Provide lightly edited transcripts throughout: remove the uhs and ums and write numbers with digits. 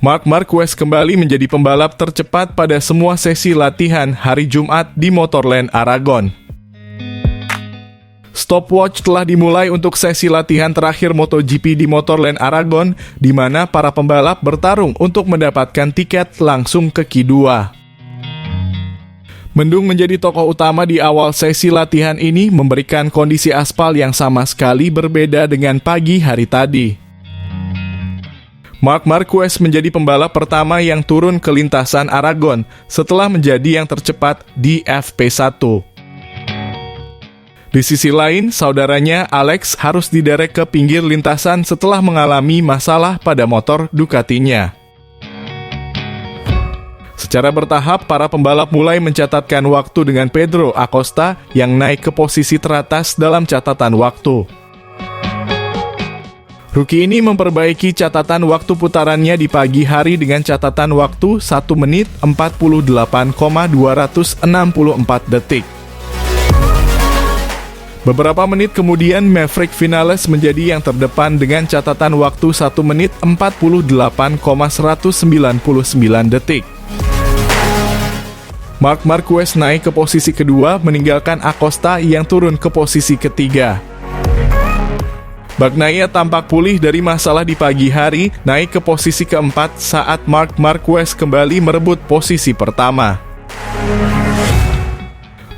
Marc Marquez kembali menjadi pembalap tercepat pada semua sesi latihan hari Jumat di Motorland Aragon. Stopwatch telah dimulai untuk sesi latihan terakhir MotoGP di Motorland Aragon, di mana para pembalap bertarung untuk mendapatkan tiket langsung ke Q2. Mendung menjadi tokoh utama di awal sesi latihan ini, memberikan kondisi aspal yang sama sekali berbeda dengan pagi hari tadi. Marc Marquez menjadi pembalap pertama yang turun ke lintasan Aragon setelah menjadi yang tercepat di FP1. Di sisi lain, saudaranya Alex harus diderek ke pinggir lintasan setelah mengalami masalah pada motor Ducatinya. Secara bertahap, para pembalap mulai mencatatkan waktu dengan Pedro Acosta yang naik ke posisi teratas dalam catatan waktu. Rookie ini memperbaiki catatan waktu putarannya di pagi hari dengan catatan waktu 1 menit 48,264 detik. Beberapa menit kemudian, Maverick Vinales menjadi yang terdepan dengan catatan waktu 1 menit 48,199 detik. Marc Marquez naik ke posisi kedua, meninggalkan Acosta yang turun ke posisi ketiga. Bagnaia tampak pulih dari masalah di pagi hari, naik ke posisi keempat saat Marc Marquez kembali merebut posisi pertama.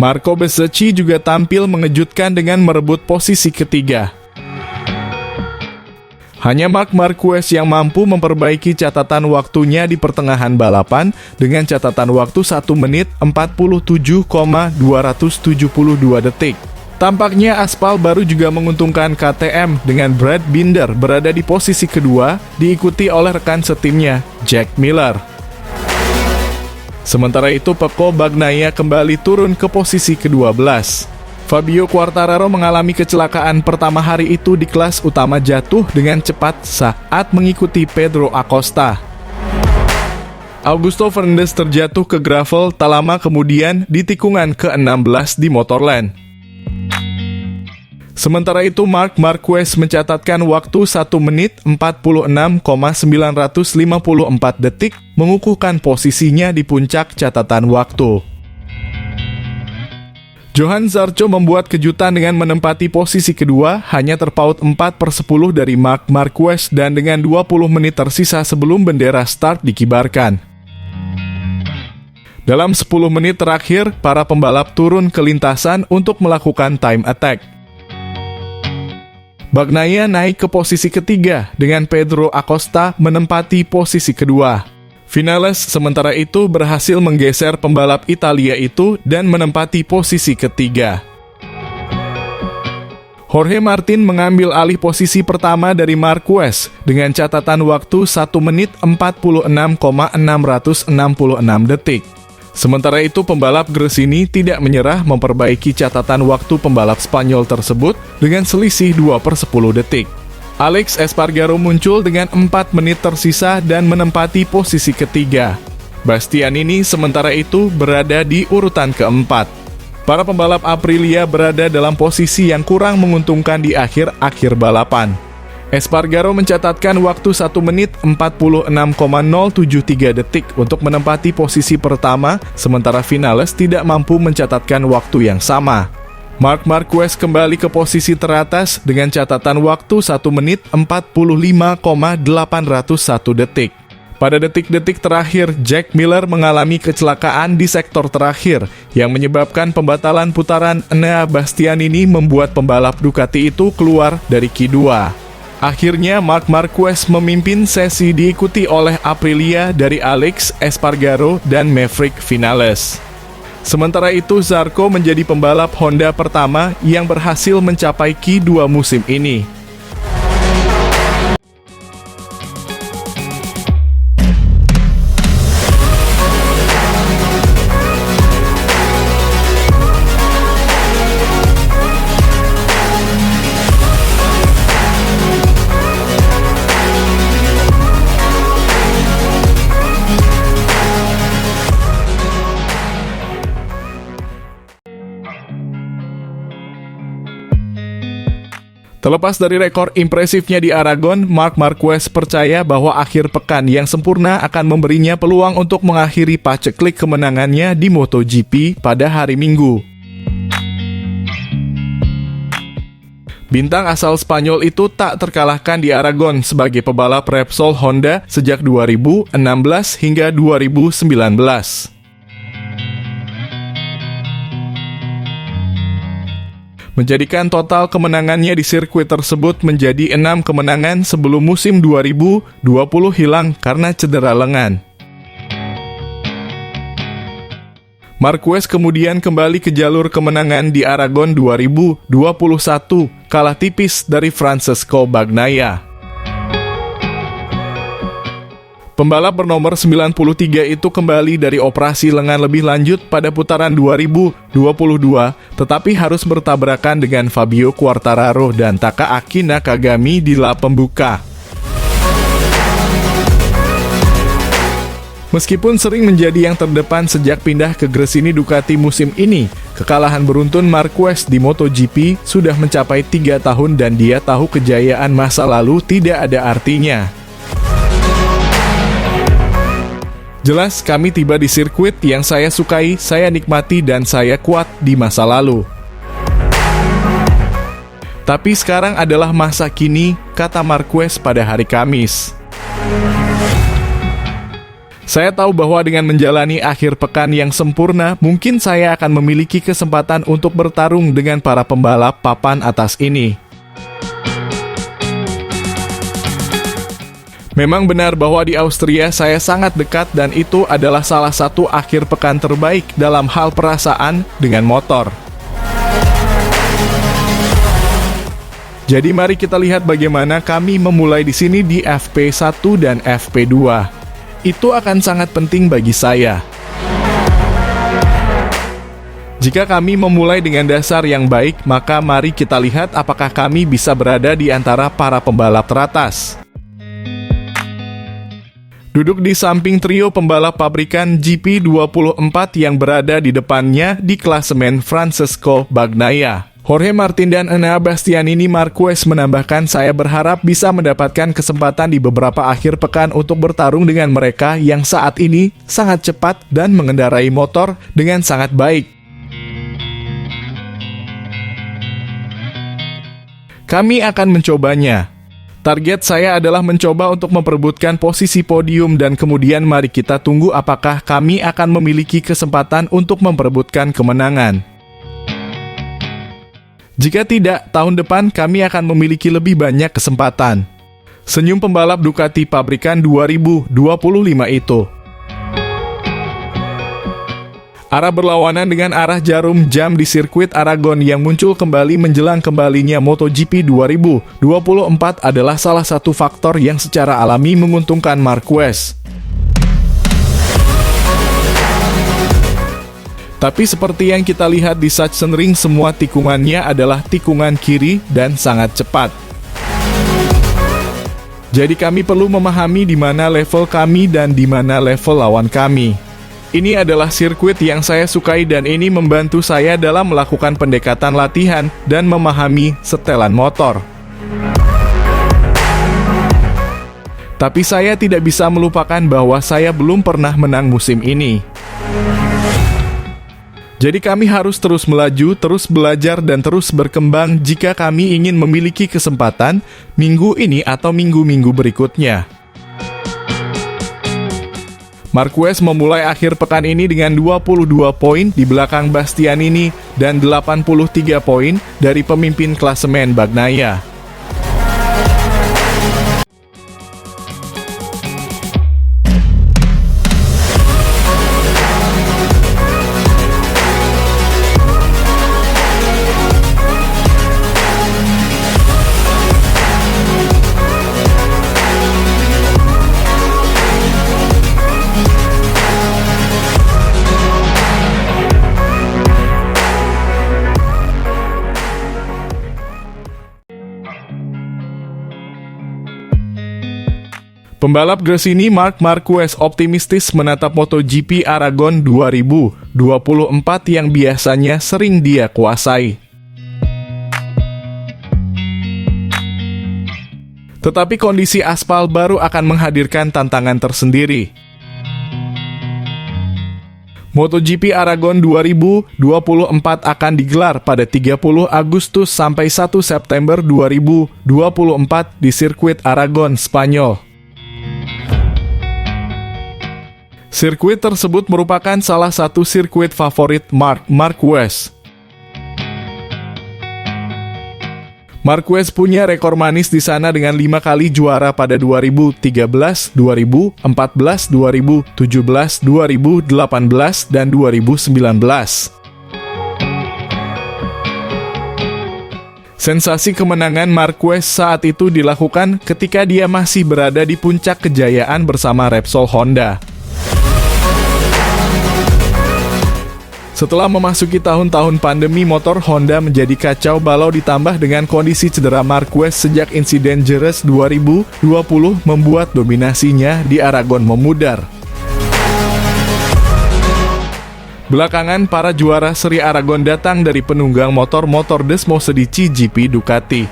Marco Bezzecchi juga tampil mengejutkan dengan merebut posisi ketiga. Hanya Marc Marquez yang mampu memperbaiki catatan waktunya di pertengahan balapan dengan catatan waktu 1 menit 47,272 detik. Tampaknya aspal baru juga menguntungkan KTM dengan Brad Binder berada di posisi kedua, diikuti oleh rekan setimnya, Jack Miller. Sementara itu, Pecco Bagnaia kembali turun ke posisi ke-12. Fabio Quartararo mengalami kecelakaan pertama hari itu di kelas utama, jatuh dengan cepat saat mengikuti Pedro Acosta. Augusto Fernandes terjatuh ke gravel tak lama kemudian di tikungan ke-16 di Motorland. Sementara itu, Marc Marquez mencatatkan waktu 1 menit 46,954 detik, mengukuhkan posisinya di puncak catatan waktu. Johann Zarco membuat kejutan dengan menempati posisi kedua, hanya terpaut 4/10 dari Marc Marquez dan dengan 20 menit tersisa sebelum bendera start dikibarkan. Dalam 10 menit terakhir, para pembalap turun ke lintasan untuk melakukan time attack. Bagnaia naik ke posisi ketiga dengan Pedro Acosta menempati posisi kedua. Vinales sementara itu berhasil menggeser pembalap Italia itu dan menempati posisi ketiga. Jorge Martin mengambil alih posisi pertama dari Marquez dengan catatan waktu 1 menit 46,666 detik. Sementara itu, pembalap Gresini tidak menyerah memperbaiki catatan waktu pembalap Spanyol tersebut dengan selisih 2/10 detik. Alex Espargaro muncul dengan 4 menit tersisa dan menempati posisi ketiga. Bastianini sementara itu berada di urutan keempat. Para pembalap Aprilia berada dalam posisi yang kurang menguntungkan di akhir-akhir balapan. Espargaro mencatatkan waktu 1 menit 46,073 detik untuk menempati posisi pertama, sementara Vinales tidak mampu mencatatkan waktu yang sama. Marc Marquez kembali ke posisi teratas dengan catatan waktu 1 menit 45,801 detik. Pada detik-detik terakhir, Jack Miller mengalami kecelakaan di sektor terakhir yang menyebabkan pembatalan putaran. Enea Bastianini membuat pembalap Ducati itu keluar dari Q2. Akhirnya, Marc Marquez memimpin sesi diikuti oleh Aprilia dari Alex Espargaro dan Maverick Vinales. Sementara itu, Zarco menjadi pembalap Honda pertama yang berhasil mencapai Q2 musim ini. Terlepas dari rekor impresifnya di Aragon, Marc Marquez percaya bahwa akhir pekan yang sempurna akan memberinya peluang untuk mengakhiri paceklik kemenangannya di MotoGP pada hari Minggu. Bintang asal Spanyol itu tak terkalahkan di Aragon sebagai pebalap Repsol Honda sejak 2016 hingga 2019. Menjadikan total kemenangannya di sirkuit tersebut menjadi 6 kemenangan sebelum musim 2020 hilang karena cedera lengan. Marquez kemudian kembali ke jalur kemenangan di Aragon 2021, kalah tipis dari Francesco Bagnaia. Pembalap bernomor 93 itu kembali dari operasi lengan lebih lanjut pada putaran 2022, tetapi harus bertabrakan dengan Fabio Quartararo dan Takaaki Nakagami di lap pembuka. Meskipun sering menjadi yang terdepan sejak pindah ke Gresini Ducati musim ini, kekalahan beruntun Marquez di MotoGP sudah mencapai 3 tahun dan dia tahu kejayaan masa lalu tidak ada artinya. Jelas kami tiba di sirkuit yang saya sukai, saya nikmati dan saya kuat di masa lalu. Tapi sekarang adalah masa kini, kata Marquez pada hari Kamis. Saya tahu bahwa dengan menjalani akhir pekan yang sempurna, mungkin saya akan memiliki kesempatan untuk bertarung dengan para pembalap papan atas ini. Memang benar bahwa di Austria saya sangat dekat dan itu adalah salah satu akhir pekan terbaik dalam hal perasaan dengan motor. Jadi mari kita lihat bagaimana kami memulai di sini di FP1 dan FP2. Itu akan sangat penting bagi saya. Jika kami memulai dengan dasar yang baik, maka mari kita lihat apakah kami bisa berada di antara para pembalap teratas. Duduk di samping trio pembalap pabrikan GP24 yang berada di depannya di klasemen Francesco Bagnaia, Jorge Martin dan Enea Bastianini, Marquez menambahkan, saya berharap bisa mendapatkan kesempatan di beberapa akhir pekan untuk bertarung dengan mereka yang saat ini sangat cepat dan mengendarai motor dengan sangat baik. Kami akan mencobanya. Target saya adalah mencoba untuk memperebutkan posisi podium dan kemudian mari kita tunggu apakah kami akan memiliki kesempatan untuk memperebutkan kemenangan. Jika tidak, tahun depan kami akan memiliki lebih banyak kesempatan. Senyum pembalap Ducati pabrikan 2025 itu. Arah berlawanan dengan arah jarum jam di sirkuit Aragon yang muncul kembali menjelang kembalinya MotoGP 2024 adalah salah satu faktor yang secara alami menguntungkan Marquez. Tapi seperti yang kita lihat di Sachsenring, semua tikungannya adalah tikungan kiri dan sangat cepat. Jadi kami perlu memahami di mana level kami dan di mana level lawan kami. Ini adalah sirkuit yang saya sukai dan ini membantu saya dalam melakukan pendekatan latihan dan memahami setelan motor. Tapi saya tidak bisa melupakan bahwa saya belum pernah menang musim ini. Jadi kami harus terus melaju, terus belajar dan terus berkembang jika kami ingin memiliki kesempatan minggu ini atau minggu-minggu berikutnya. Marquez memulai akhir pekan ini dengan 22 poin di belakang Bastianini dan 83 poin dari pemimpin klasemen Bagnaia. Pembalap Gresini Marc Marquez optimistis menatap MotoGP Aragon 2024 yang biasanya sering dia kuasai. Tetapi kondisi aspal baru akan menghadirkan tantangan tersendiri. MotoGP Aragon 2024 akan digelar pada 30 Agustus sampai 1 September 2024 di sirkuit Aragon, Spanyol. Sirkuit tersebut merupakan salah satu sirkuit favorit Marc Marquez. Marquez punya rekor manis di sana dengan 5 kali juara pada 2013, 2014, 2017, 2018, dan 2019. Sensasi kemenangan Marquez saat itu dilakukan ketika dia masih berada di puncak kejayaan bersama Repsol Honda. Setelah memasuki tahun-tahun pandemi, motor Honda menjadi kacau balau ditambah dengan kondisi cedera Marquez sejak insiden Jerez 2020 membuat dominasinya di Aragon memudar. Belakangan, para juara seri Aragon datang dari penunggang motor-motor Desmosedici GP Ducati.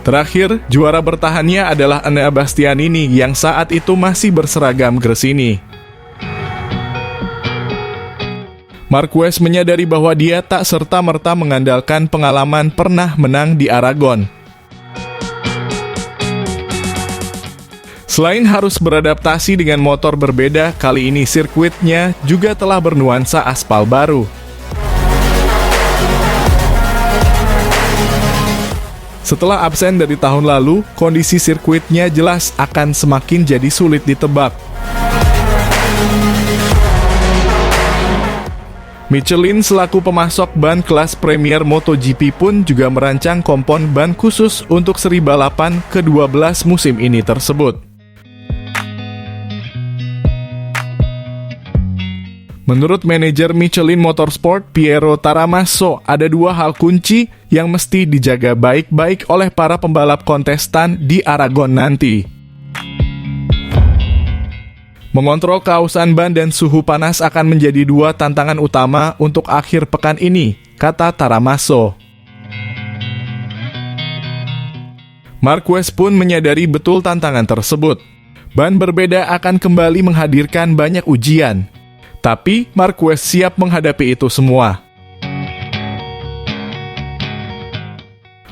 Terakhir, juara bertahannya adalah Enea Bastianini yang saat itu masih berseragam Gresini. Marquez menyadari bahwa dia tak serta-merta mengandalkan pengalaman pernah menang di Aragon. Selain harus beradaptasi dengan motor berbeda, kali ini sirkuitnya juga telah bernuansa aspal baru. Setelah absen dari tahun lalu, kondisi sirkuitnya jelas akan semakin jadi sulit ditebak. Michelin selaku pemasok ban kelas Premier MotoGP pun juga merancang kompon ban khusus untuk seri balapan ke-12 musim ini tersebut. Menurut manajer Michelin Motorsport, Piero Taramasso, ada 2 hal kunci yang mesti dijaga baik-baik oleh para pembalap kontestan di Aragon nanti. Mengontrol kausan ban dan suhu panas akan menjadi 2 tantangan utama untuk akhir pekan ini, kata Taramasso. Marquez pun menyadari betul tantangan tersebut. Ban berbeda akan kembali menghadirkan banyak ujian. Tapi Marquez siap menghadapi itu semua.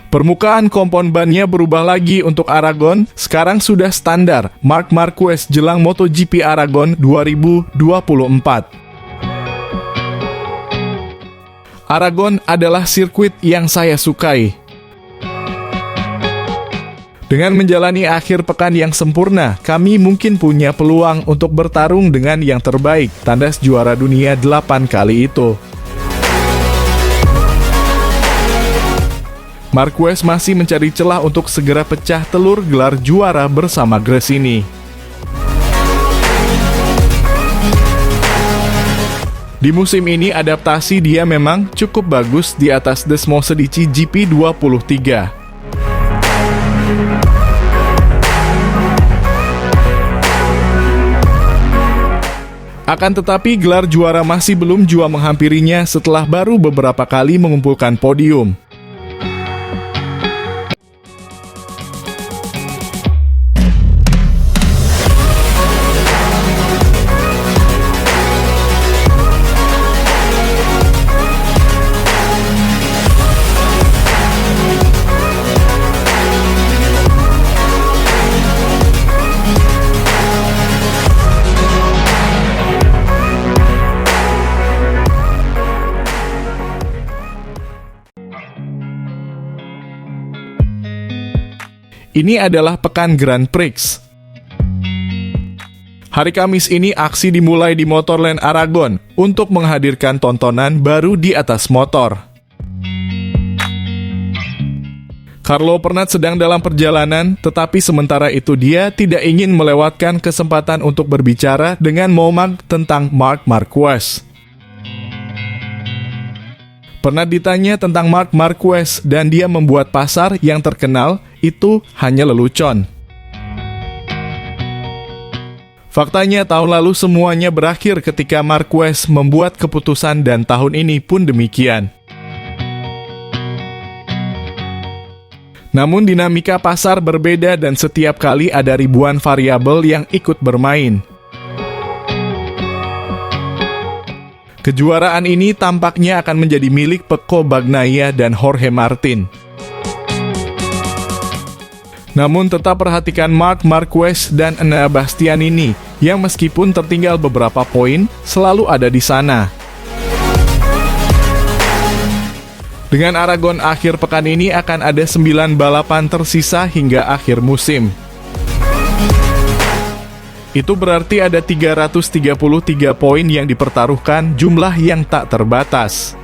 Permukaan kompon bannya berubah lagi untuk Aragon, sekarang sudah standar Marc Marquez jelang MotoGP Aragon 2024. Aragon adalah sirkuit yang saya sukai. Dengan menjalani akhir pekan yang sempurna, kami mungkin punya peluang untuk bertarung dengan yang terbaik, tandas juara dunia 8 kali itu. Marquez masih mencari celah untuk segera pecah telur gelar juara bersama Gresini. Di musim ini adaptasi dia memang cukup bagus di atas Desmosedici GP23. Akan tetapi gelar juara masih belum jua menghampirinya setelah baru beberapa kali mengumpulkan podium. Ini adalah pekan Grand Prix. Hari Kamis ini aksi dimulai di Motorland Aragon untuk menghadirkan tontonan baru di atas motor. Carlo Pernat sedang dalam perjalanan, tetapi sementara itu dia tidak ingin melewatkan kesempatan untuk berbicara dengan Momag tentang Marc Marquez. Pernah ditanya tentang Marc Marquez dan dia membuat pasar yang terkenal, itu hanya lelucon. Faktanya tahun lalu semuanya berakhir ketika Marquez membuat keputusan dan tahun ini pun demikian. Namun dinamika pasar berbeda dan setiap kali ada ribuan variabel yang ikut bermain. Kejuaraan ini tampaknya akan menjadi milik Pecco Bagnaia dan Jorge Martin. Namun tetap perhatikan Marc Marquez dan Enea Bastianini yang meskipun tertinggal beberapa poin, selalu ada di sana. Dengan Aragon akhir pekan ini akan ada 9 balapan tersisa hingga akhir musim. Itu berarti ada 333 poin yang dipertaruhkan, jumlah yang tak terbatas.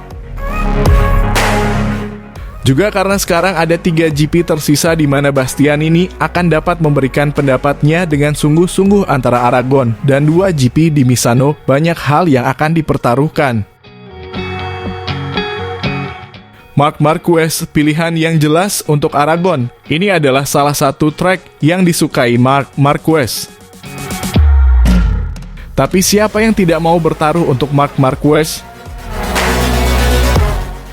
Juga karena sekarang ada 3 GP tersisa di mana Bastianini akan dapat memberikan pendapatnya dengan sungguh-sungguh antara Aragon dan 2 GP di Misano, banyak hal yang akan dipertaruhkan. Marc Marquez pilihan yang jelas untuk Aragon. Ini adalah salah satu track yang disukai Marc Marquez. Tapi siapa yang tidak mau bertaruh untuk Marc Marquez?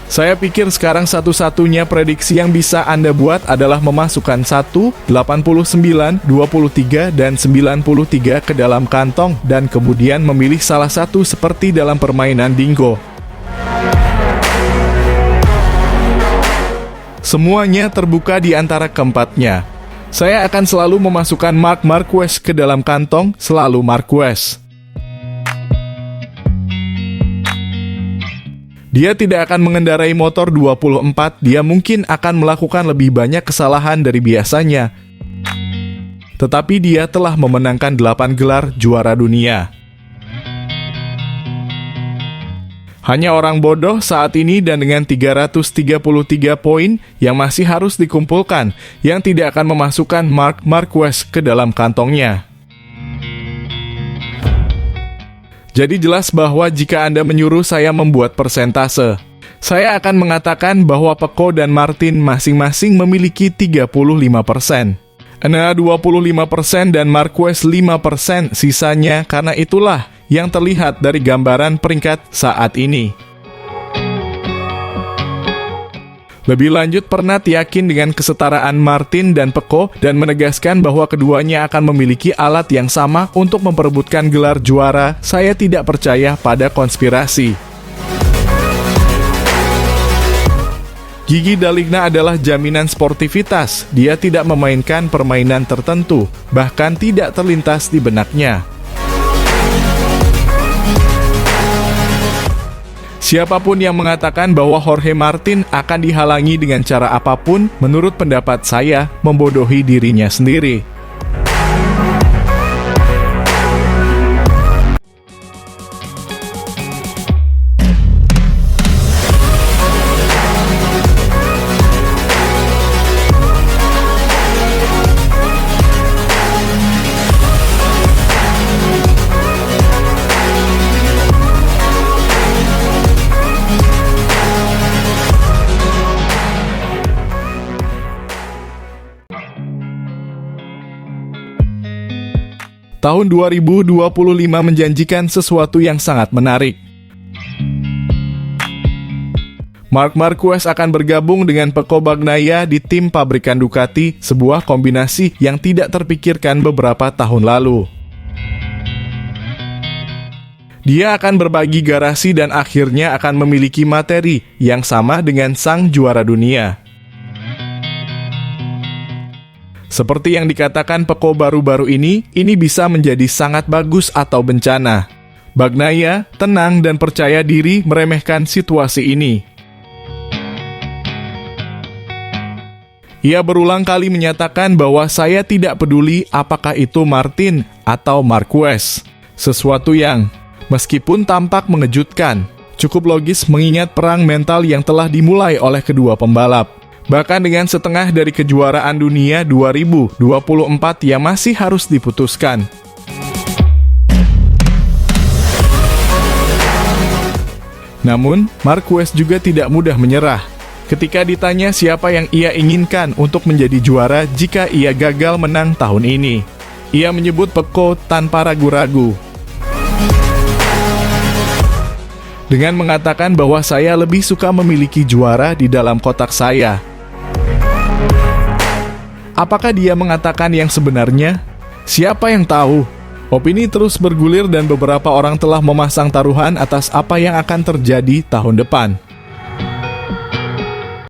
Saya pikir sekarang satu-satunya prediksi yang bisa Anda buat adalah memasukkan 1, 89, 23, dan 93 ke dalam kantong dan kemudian memilih salah satu seperti dalam permainan bingo. Semuanya terbuka di antara keempatnya. Saya akan selalu memasukkan Marc Marquez ke dalam kantong, selalu Marquez. Dia tidak akan mengendarai motor 24, dia mungkin akan melakukan lebih banyak kesalahan dari biasanya. Tetapi dia telah memenangkan 8 gelar juara dunia. Hanya orang bodoh saat ini dan dengan 333 poin yang masih harus dikumpulkan, yang tidak akan memasukkan Marc Marquez ke dalam kantongnya. Jadi jelas bahwa jika Anda menyuruh saya membuat persentase, saya akan mengatakan bahwa Pecco dan Martin masing-masing memiliki 35%. Enea 25% dan Marquez 5% sisanya, karena itulah yang terlihat dari gambaran peringkat saat ini. Lebih lanjut, Pernat yakin dengan kesetaraan Martin dan Pecco dan menegaskan bahwa keduanya akan memiliki alat yang sama untuk memperebutkan gelar juara. Saya tidak percaya pada konspirasi. Gigi Daligna adalah jaminan sportivitas. Dia tidak memainkan permainan tertentu, bahkan tidak terlintas di benaknya. Siapapun yang mengatakan bahwa Jorge Martin akan dihalangi dengan cara apapun, menurut pendapat saya, membodohi dirinya sendiri. Tahun 2025 menjanjikan sesuatu yang sangat menarik. Marc Marquez akan bergabung dengan Pecco Bagnaia di tim pabrikan Ducati, sebuah kombinasi yang tidak terpikirkan beberapa tahun lalu. Dia akan berbagi garasi dan akhirnya akan memiliki materi yang sama dengan sang juara dunia. Seperti yang dikatakan Pecco baru-baru ini bisa menjadi sangat bagus atau bencana. Bagnaia tenang dan percaya diri meremehkan situasi ini. Ia berulang kali menyatakan bahwa saya tidak peduli apakah itu Martin atau Marquez. Sesuatu yang, meskipun tampak mengejutkan, cukup logis mengingat perang mental yang telah dimulai oleh kedua pembalap. Bahkan dengan setengah dari kejuaraan dunia 2024 yang masih harus diputuskan. Namun, Marquez juga tidak mudah menyerah. Ketika ditanya siapa yang ia inginkan untuk menjadi juara jika ia gagal menang tahun ini, ia menyebut Pecco tanpa ragu-ragu. Dengan mengatakan bahwa saya lebih suka memiliki juara di dalam kotak saya. Apakah dia mengatakan yang sebenarnya? Siapa yang tahu? Opini terus bergulir dan beberapa orang telah memasang taruhan atas apa yang akan terjadi tahun depan.